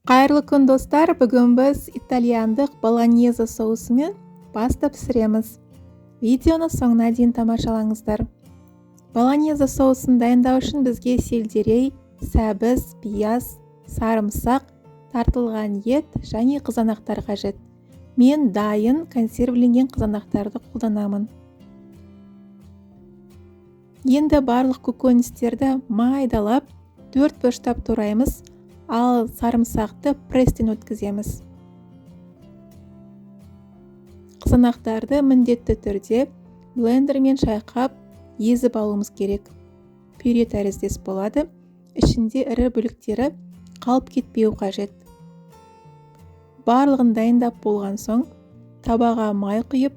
Қайырлы күн достар, бүгін біз итальяндық болоньезе соусымен паста пісіреміз. Видеоны соңына дейін тамашалаңыздар. Болоньезе соусын дайындау үшін бізге сельдерей, сәбіз, пияз, сарымсақ, тартылған ет және қызанақтар қажет. Мен дайын консервіленген қызанақтарды қолданамын. Енді барлық көкөністерді майдалап, 4 бөлшектеп тураймыз, ал сарымсақты пресстен өткіземіз. Қызанақтарды міндетті түрде блендермен шайқап, езіп алуымыз керек. Пюре тәріздес болады, ішінде ірі бөліктері қалып кетпеу қажет. Барлығын дайындап болған соң, табаға май құйып,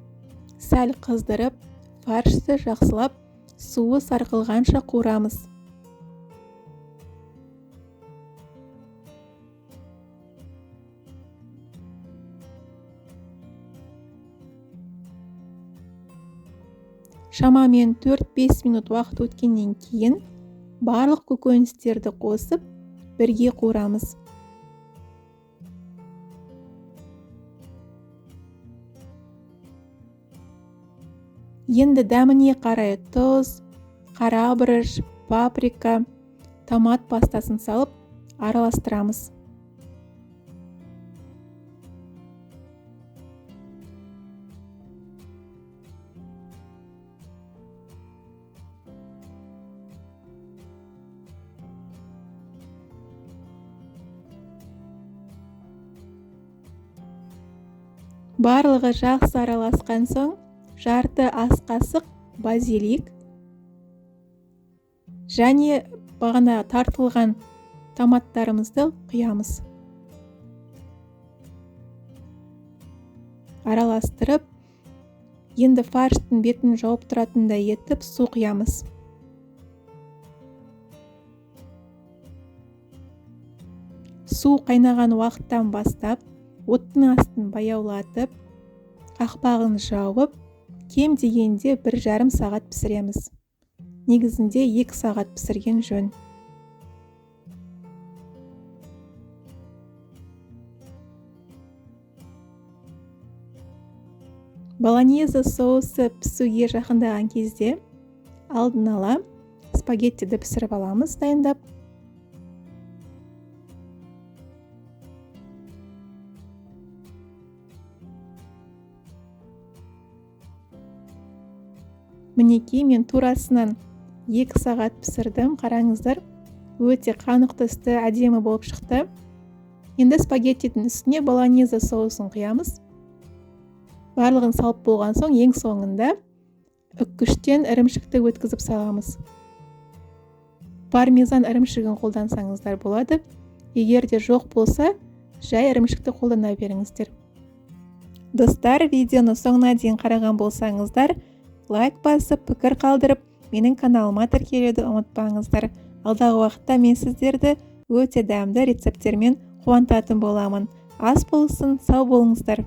сәл қыздырып, фаршты жақсылап, суы сарқылғанша қуырамыз. Шамамен 4-5 минут уақыт өткеннен кейін барлық көкөністерді қосып, бірге қуырамыз. Енді дәміне қарай тұз, қара бұрыш, паприка, томат пастасын салып, араластырамыз. Барлығы жақсы араласқан соң, жарты ас қасық базилик және бағана тартылған томаттарымызды құямыз. Араластырып, енді фарштың бетін жауып тұратындай етіп су құямыз. Су қайнаған уақыттан бастап, оттың астын баяулатып, қақпағын жауып, кем дегенде 1,5 сағат пісіреміз. Негізінде 2 сағат пісірген жөн. Болоньезе соусы пісуге жақындаған кезде алдын ала спагеттиді пісіріп аламыз дайындап. Мінекей, мен турасынан 2 сағат пісірдім, қараңыздар, өте қанық түсті, әдемі болып шықты. Енді спагеттидің үстіне болоньезе соусын құямыз. Барлығын салып болған соң, ең соңында үккіштен ірімшікті өткізіп саламыз. Пармезан ірімшігін қолдансаңыздар болады. Егер де жоқ болса, жай ірімшікті қолдана беріңіздер. Достар, видеоны соңына дейін қараған болсаңыздар, лайк басып, пікір қалдырып, менің каналыма тіркелуді ұмытпаңыздар. Алдағы уақытта мен сіздерді өте дәмді рецепттермен қуантатын боламын. Ас болсын, сау болыңыздар.